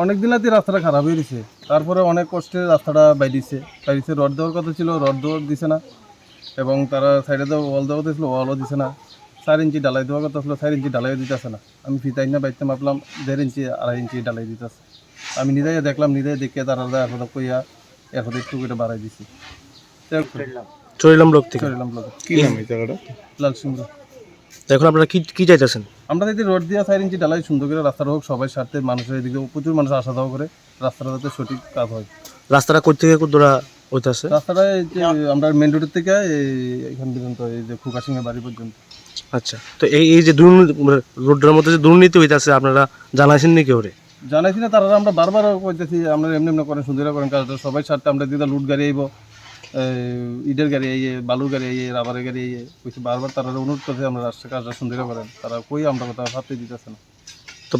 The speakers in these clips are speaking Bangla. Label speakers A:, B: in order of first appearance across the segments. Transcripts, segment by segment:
A: অনেক দিন রাতে রাস্তাটা খারাপ হয়ে গেছে, তারপরে অনেক কষ্টে রাস্তাটা বাইরেছে রড দেওয়ার কথা ছিল, রড দেওয়ার দিছে না, এবং তারা সাইডে দেওয়া ওয়াল দেওয়া কথা ছিল, ওয়ালও দিছে না। 4 ইঞ্চি ডালাই দেওয়ার কথা ছিল, 4 ইঞ্চি ডালাইও দিতেছে না। আমি ফিতাই না বাইতে মাপলাম 1.5 ইঞ্চি 2.5 ইঞ্চি ডালাই দিতেছে। আমি নিজেই দেখলাম, নিজেই দেখে তারা এখন কইয়া এখন একটু করে বাড়াই দিছি।
B: চরিলাম ব্লক থেকে।
A: চরিলাম ব্লকে।
C: কি নাম এই জায়গাটা?
A: লাল সিংহ।
B: এখন আপনারা কি চাইতেছেন?
A: আমরা যদি রোড দিয়ে 4 ইঞ্চি ডালাই সুন্দর করে রাস্তাটা হোক, সবাই স্বার্থে, মানুষের এদিকে প্রচুর মানুষ আসা যাওয়া করে, রাস্তাটা যাতে সঠিক কাজ হয়।
B: রাস্তাটা কোথা থেকে কোথা হইতেছে?
A: রাস্তাটা এই যে আমরা মেন রোডের থেকে এখান পর্যন্ত, এই যে খুকা সিংহের বাড়ি পর্যন্ত।
B: আচ্ছা, তো এই যে রোডের মধ্যে যে দুর্নীতি হইতেছে আপনারা জানাইছেন নাকি ওরে?
A: জানাইছি না, তারা আমরা বারবার কইতেছি আমরা এমনি এমনি করেন, সুন্দর করেন কাজটা, সবাই স্বার্থে। আমরা দিদা লুট গাড়ি আইব, ইটের গাড়ি আইয়ে, বালুর গাড়ি আইয়ে, রাবারের গাড়ি আইয়ে, কইছি বারবার তারা অনুরোধ করছে আমরা রাস্তার কাজটা সুন্দর করেন। তারা কই আমরা কথা ভাবতে দিতেছে না।
B: তো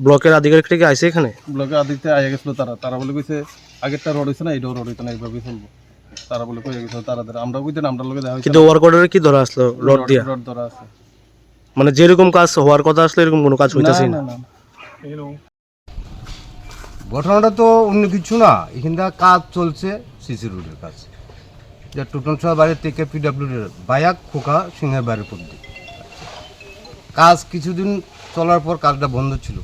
B: ব্লকের আধিকারিক থেকে আইছে এখানে?
A: ব্লকে আদিতে আইয়া গেছিল তারা বলে কইছে আগেরটা রোড হয়েছে না, এইটাও রোড হইতো না, এইভাবেই চলবো। তারা বলে কই গেছিল তারা, আমরা কইতে না, আমরা লোকে দেখা হয়েছে।
B: কিন্তু ওয়ার্ক অর্ডারে কি ধরা আসলো? রড দিয়া
A: রড ধরা আছে,
B: মানে যেরকম কাজ হওয়ার কথা আসলে এরকম কোনো কাজ হইতাছে না।
D: ঘটনাটা তো অন্য কিছু না, এখানটা কাজ চলছে সিসি রোডের কাজ, যে টুটন শাহ বাড়ির থেকে পিডাব্লিউডির বায়াক খোকা সিংহের বাড়ির পদ্ধতি কাজ কিছুদিন চলার পর কাজটা বন্ধ ছিল।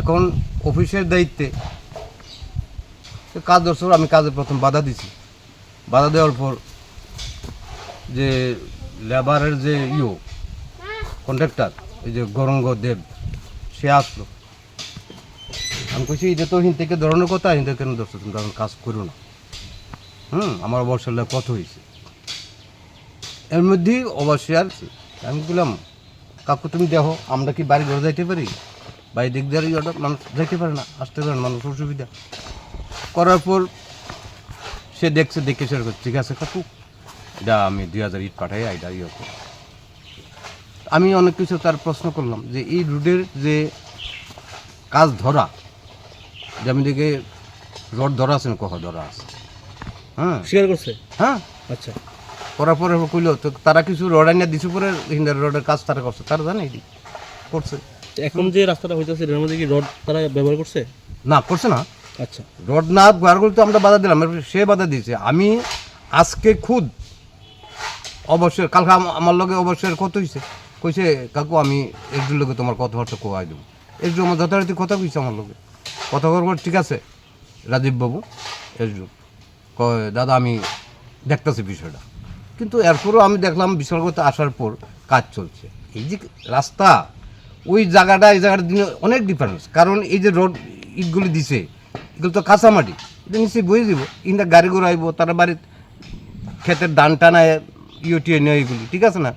D: এখন অফিসের দায়িত্বে কাজ ধরছে, আমি কাজে প্রথম বাধা দিছি। বাধা দেওয়ার পর যে লেবারের যে কন্ট্রাক্টর, এই যে গৌরঙ্গ দেব, সে আসলো। আমি কইছি এটা তো হিন থেকে ধরনের কথা, হিন থেকে কেন ধরছো তুমি, কারণ কাজ করো না। আমার অবসর কত হয়েছে, এর মধ্যেই অবশ্যই আর আমি বললাম কাকু তুমি দেখো আমরা কি বাড়ি ঘরে যাইতে পারি, বাড়ি দিক দিয়ে মানুষ যাইতে পারে না, আসতে পারে না, মানুষ অসুবিধা। করার পর সে দেখে সে ঠিক আছে কাকু, এটা আমি 2000 ইট পাঠাই, এটা করো। আমি অনেক কিছু তার প্রশ্ন করলাম যে এই রোডের যে কাজ ধরা, যে আমি দেখে রড ধরা আছে না, কখন ধরা আছে,
B: স্বীকার করছে?
D: হ্যাঁ।
B: আচ্ছা,
D: করার পরে কইল তো তারা কিছু রড আনিয়া দিছে, পরে রডের কাজ তারা করছে, তারা জানে এটি করছে।
B: এখন যে রাস্তাটা হইতেছে এর মধ্যে কি রড তারা ব্যবহার করছে?
D: না, করছে না।
B: আচ্ছা,
D: রড না ব্যবহার করলে তো আমরা বাধা দিলাম, সে বাধা দিয়েছে। আমি আজকে খুদ অবশ্যই, কালকে আমার লগে অবশ্যই কত হয়েছে, কইছে কাকু আমি একজন লোকে তোমার কথাবার্তা কোয়াই দেবো। একজন আমার যথারীতি কথা কইছে আমার লোকে, কথা বলবো ঠিক আছে রাজীব বাবু, একজন কয় দাদা আমি দেখতেছি বিষয়টা। কিন্তু এরপরও আমি দেখলাম বিশালগতে আসার পর কাজ চলছে। এই যে রাস্তা, ওই জায়গাটা এই জায়গাটার দিনে অনেক ডিফারেন্স। কারণ এই যে রোড ইটগুলি দিছে, এগুলো তো কাঁচামাটি, এটা নিশ্চয়ই বয়ে দিব, ইনটা গাড়ি ঘোড়া আইব, তারা বাড়ির ক্ষেতের ধান টানায় টিয়ে নেয় এগুলি, ঠিক আছে না,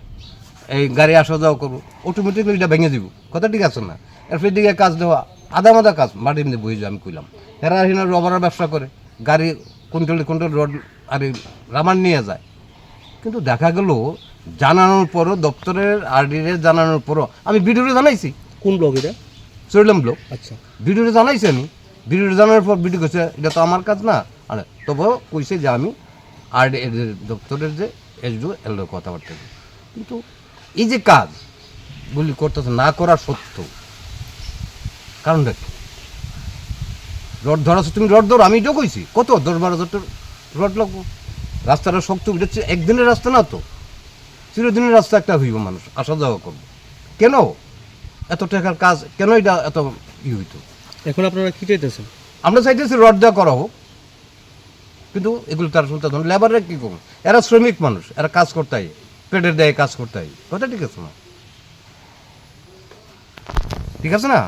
D: এই গাড়ি আসা যাওয়া করবো, অটোমেটিকলি এটা ভেঙে দিব, কথা ঠিক আছে না। এরপর দিকে কাজ দেওয়া আধা মাদা কাজ, মাটি এমনি বয়ে যায়। আমি কইলাম এরা এখানে রবারের ব্যবসা করে, গাড়ি কুইন্টাল রড আর রাবার নিয়ে যায়। কিন্তু দেখা গেল জানানোর পরও, দপ্তরের আরডিএর জানানোর পরও, আমি ভিডিওতে জানাইছি।
B: কোন ব্লক এটা?
D: চরিলাম ব্লক।
B: আচ্ছা,
D: ভিডিওতে জানাইছি আমি, ভিডিওতে জানানোর পর ভিডিও কইছে এটা তো আমার কাজ না, আর তবুও কইছে যে আমি আরডিএ দপ্তরের যে এসডিও এর কথাবার্তা। কিন্তু এই যে কাজগুলি করতেছে না করা সত্য, কারণটা কি? রড ধরা, তুমি রড ধরো, আমি এটাও কইছি কত 10-12 রড লাগবো, রাস্তাটা শক্ত, এটা হচ্ছে একদিনের রাস্তা না তো, চিরদিনের রাস্তা একটা হইব, মানুষ আসা যাওয়া করবো। কেন এত টাকার কাজ, কেন এটা এত হইতো?
B: এখন আপনারা কি চাইতেছেন?
D: আমরা চাইতেছি রড দেওয়া করা হোক, কিন্তু এগুলো তারা শুনতে ধরুন। লেবাররা কী করুন, এরা শ্রমিক মানুষ, এরা কাজ করতে হয়, পেটের দেয় কাজ করতে হয়, কথা ঠিক আছে না? ঠিক আছে না?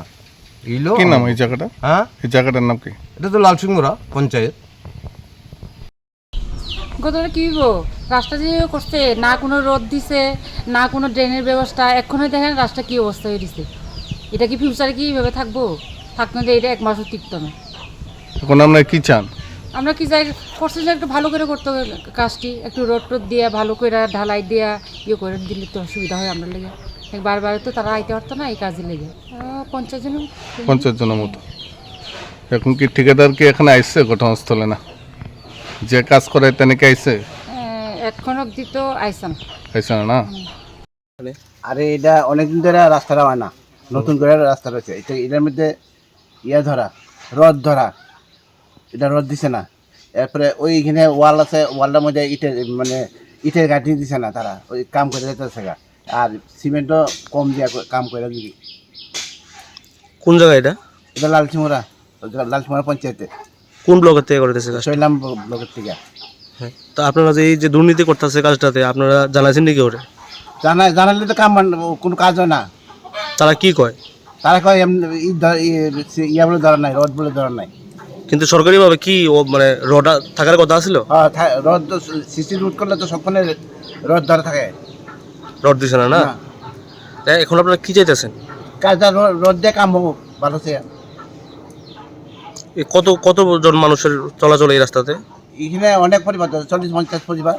D: এইলো
C: কি নাম এই জায়গাটা?
D: হ্যাঁ,
C: এই জায়গাটার নাম কি?
D: এটা তো লালসিংহরা পঞ্চায়েত।
E: গতটা কি হইব, রাস্তা যে করছে না, কোনো রোড দিছে না, কোনো ড্রেনের ব্যবস্থা। এখনই দেখেন রাস্তা কি অবস্থা হয়ে দিছে। এটা কি ফিউচারে কি এইভাবে থাকবো? থাকতো যে এটা 1 মাসও টিকতো না।
C: এখন আপনারা কি চান?
E: আমরা কি যাই করছি যে একটু ভালো করে করতে হবে কাজটি, একটু রোড টোড দিয়ে ভালো করে ঢালাই দিয়ে ইয়ে করে দিলে তো সুবিধা হয় আমরা লেগে। বারবার তো তারা আইতে পারতো না এই কাজে লেগে। 50 জন
C: 50 জনের মতো। এখন কি ঠিকাদার কি এখানে আইসছে ঘটনাস্থলে? না, যে কাজ করে তেনে কি আইসে?
E: এখন অব্দি তো আইসান।
C: আইসে না না?
F: আরে এটা অনেকদিন ধরে রাস্তাটা হয় না, নতুন করে রাস্তা রয়েছে। এটা এটার মধ্যে ইয়ে ধরা, রড ধরা, এটা রড দিছে না। এরপরে ওইখানে ওয়াল আছে, ওয়ালটার মধ্যে ইটের গাঁঠি দিছে না, তারা ওই কাম করে যেতেছে গা। আর সিমেন্টও কম দিয়া কাম করে দিবি।
B: কোন জায়গায় এটা?
F: এটা লালচিমুরা পঞ্চায়েতে
B: কোন ব্লকের থেকে করতেছে কাজটা?
F: শৈলাম ব্লকের থেকে।
B: হ্যাঁ, তো আপনারা যে এই যে দুর্নীতি করতেছে কাজটাতে আপনারা জানাইছেন নাকি ওরে?
F: জানালে তো কাম কোনো কাজ হয় না।
B: তারা কি কয়?
F: তারা কয় ইয়া বলে ধরা নাই, রড বলে ধরা নাই।
B: কিন্তু সরকারিভাবে কি ও মানে রড থাকার কথা ছিল?
F: রড তো সিসি রুট করলে তো সবখানে রড ধরা থাকে।
B: রড দিছে না? না, তাই এখন আপনারা কি চাইতেছেন?
F: কাজটা রড দিয়ে কাম হোক ভালো সে।
B: কত জন মানুষের চলাচল এই রাস্তাতে?
F: এখানে অনেক পরিবার, 40-50 পরিবার।